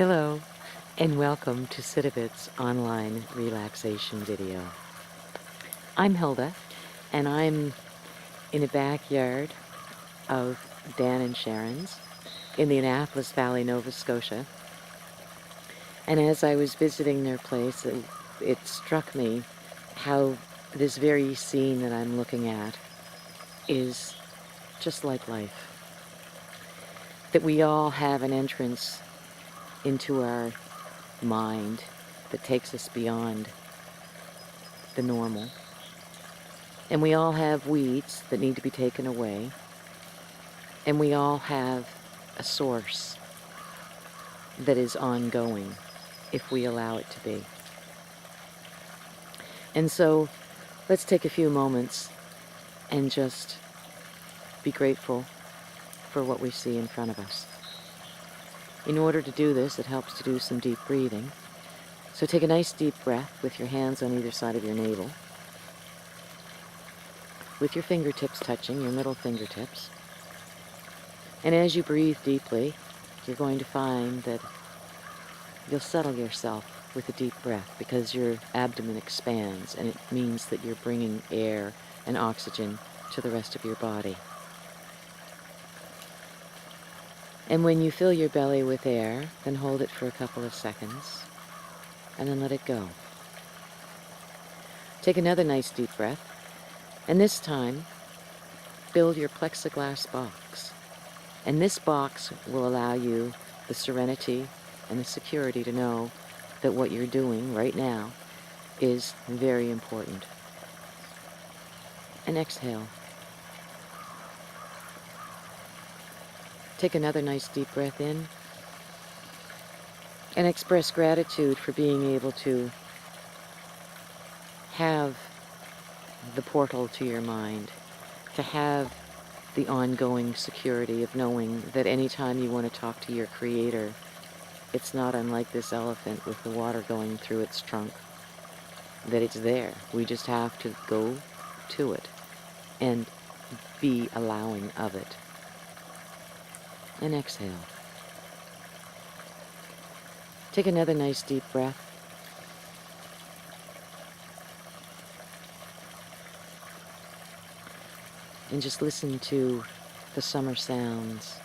Hello, and welcome to Sitivit's online relaxation video. I'm Hilda, and I'm in the backyard of Dan and Sharon's in the Annapolis Valley, Nova Scotia. And as I was visiting their place, it struck me how this very scene that I'm looking at is just like life. That we all have an entrance into our mind that takes us beyond the normal. And we all have weeds that need to be taken away. And we all have a source that is ongoing if we allow it to be. And so let's take a few moments and just be grateful for what we see in front of us. In order to do this, it helps to do some deep breathing. So take a nice deep breath with your hands on either side of your navel, with your fingertips touching, your middle fingertips. And as you breathe deeply, you're going to find that you'll settle yourself with a deep breath because your abdomen expands, and it means that you're bringing air and oxygen to the rest of your body. And when you fill your belly with air, then hold it for a couple of seconds, and then let it go. Take another nice deep breath, and this time, build your plexiglass box. And this box will allow you the serenity and the security to know that what you're doing right now is very important. And exhale. Take another nice deep breath in and express gratitude for being able to have the portal to your mind, to have the ongoing security of knowing that anytime you want to talk to your Creator, it's not unlike this elephant with the water going through its trunk, that it's there. We just have to go to it and be allowing of it. And exhale. Take another nice deep breath. And just listen to the summer sounds.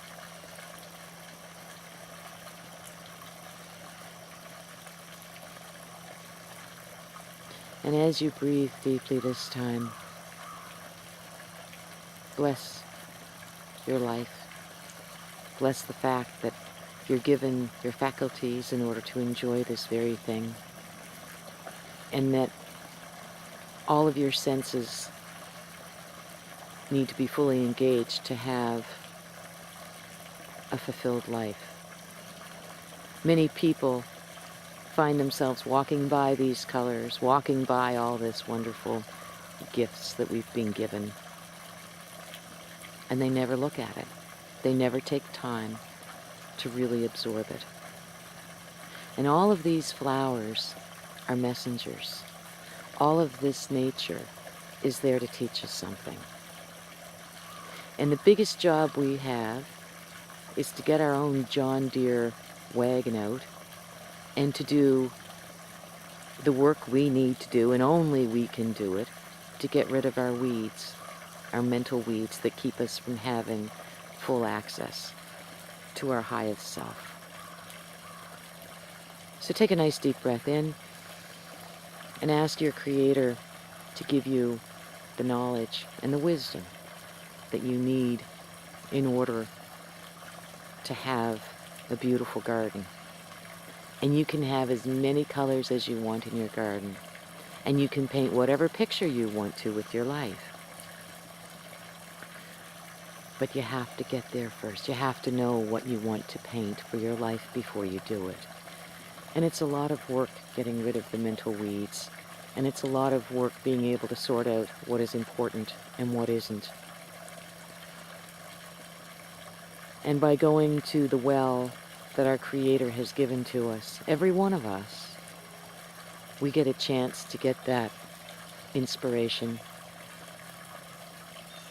And as you breathe deeply this time, bless your life. Bless the fact that you're given your faculties in order to enjoy this very thing. And that all of your senses need to be fully engaged to have a fulfilled life. Many people find themselves walking by these colors, walking by all this wonderful gifts that we've been given, and they never look at it. They never take time to really absorb it. And all of these flowers are messengers. All of this nature is there to teach us something. And the biggest job we have is to get our own John Deere wagon out and to do the work we need to do, and only we can do it, to get rid of our weeds, our mental weeds that keep us from having full access to our highest self. So take a nice deep breath in and ask your Creator to give you the knowledge and the wisdom that you need in order to have a beautiful garden. And you can have as many colors as you want in your garden. And you can paint whatever picture you want to with your life. But you have to get there first. You have to know what you want to paint for your life before you do it. And it's a lot of work getting rid of the mental weeds. And it's a lot of work being able to sort out what is important and what isn't. And by going to the well that our Creator has given to us, every one of us, we get a chance to get that inspiration.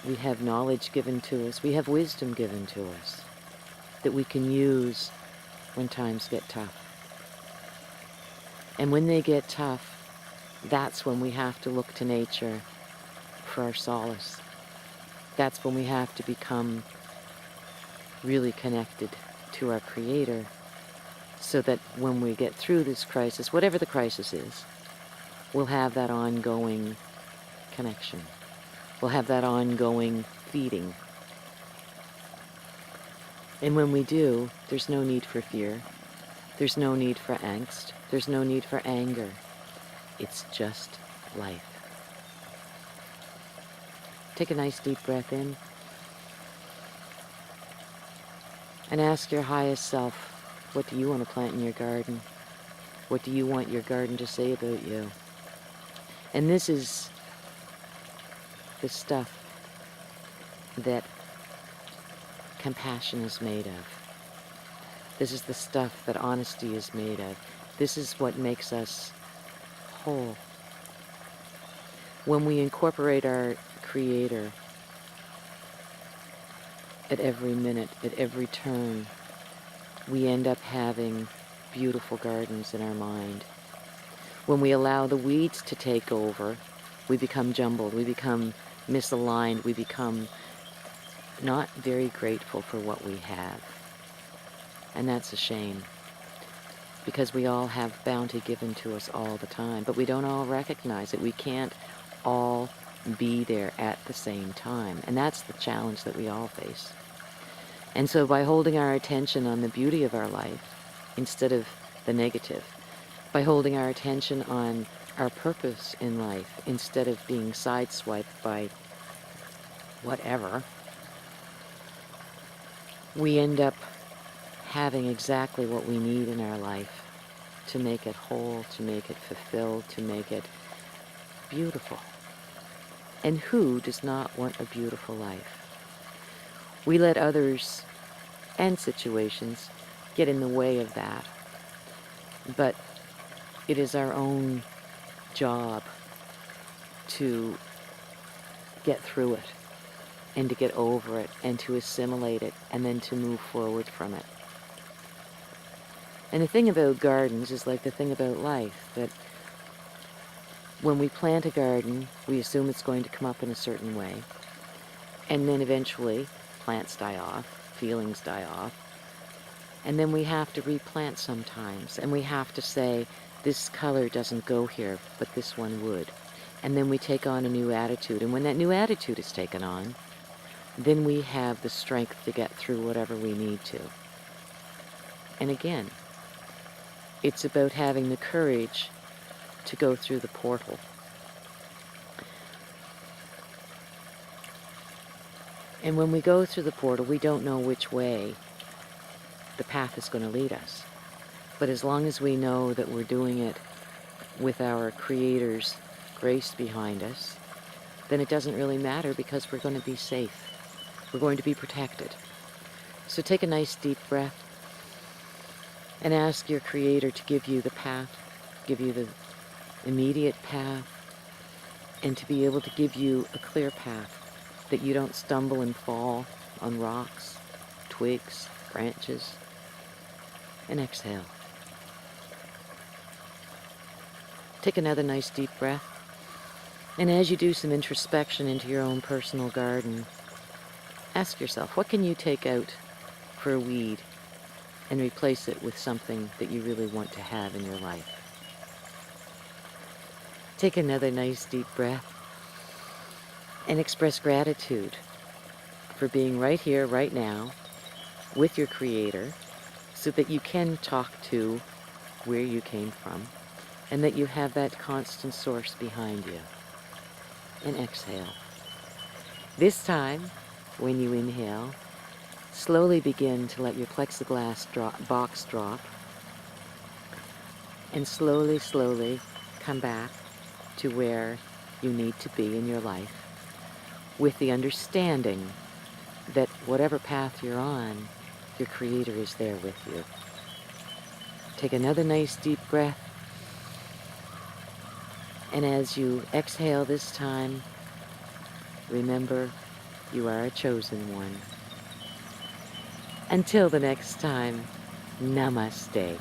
We have knowledge given to us. We have wisdom given to us that we can use when times get tough. And when they get tough, that's when we have to look to nature for our solace. That's when we have to become really connected to our Creator, so that when we get through this crisis, whatever the crisis is, we'll have that ongoing connection. We'll have that ongoing feeding. And when we do, there's no need for fear. There's no need for angst. There's no need for anger. It's just life. Take a nice deep breath in and ask your highest self, what do you want to plant in your garden? What do you want your garden to say about you? And this is the stuff that compassion is made of. This is the stuff that honesty is made of. This is what makes us whole. When we incorporate our Creator at every minute, at every turn, we end up having beautiful gardens in our mind. When we allow the weeds to take over, we become jumbled, we become misaligned, we become not very grateful for what we have. And that's a shame, because we all have bounty given to us all the time, but we don't all recognize it. We can't all be there at the same time, and that's the challenge that we all face. And so by holding our attention on the beauty of our life instead of the negative, by holding our attention on our purpose in life instead of being sideswiped by whatever, we end up having exactly what we need in our life to make it whole, to make it fulfilled, to make it beautiful. And who does not want a beautiful life? We let others and situations get in the way of that. But it is our own job to get through it and to get over it and to assimilate it and then to move forward from it. And the thing about gardens is like the thing about life, that when we plant a garden, we assume it's going to come up in a certain way. And then eventually, plants die off, feelings die off. And then we have to replant sometimes. And we have to say, this color doesn't go here, but this one would. And then we take on a new attitude. And when that new attitude is taken on, then we have the strength to get through whatever we need to. And again, it's about having the courage to go through the portal. And when we go through the portal, we don't know which way the path is going to lead us. But as long as we know that we're doing it with our Creator's grace behind us, then it doesn't really matter, because we're going to be safe. We're going to be protected. So take a nice deep breath and ask your Creator to give you the path, give you the immediate path, and to be able to give you a clear path, that you don't stumble and fall on rocks, twigs, branches. And exhale. Take another nice deep breath. And as you do some introspection into your own personal garden, ask yourself, what can you take out for a weed and replace it with something that you really want to have in your life? Take another nice deep breath and express gratitude for being right here, right now, with your Creator, so that you can talk to where you came from, and that you have that constant source behind you. And exhale. This time, when you inhale, slowly begin to let your plexiglass box drop, and slowly, slowly come back to where you need to be in your life, with the understanding that whatever path you're on, your Creator is there with you. Take another nice deep breath, and as you exhale this time, remember, you are a chosen one. Until the next time, Namaste.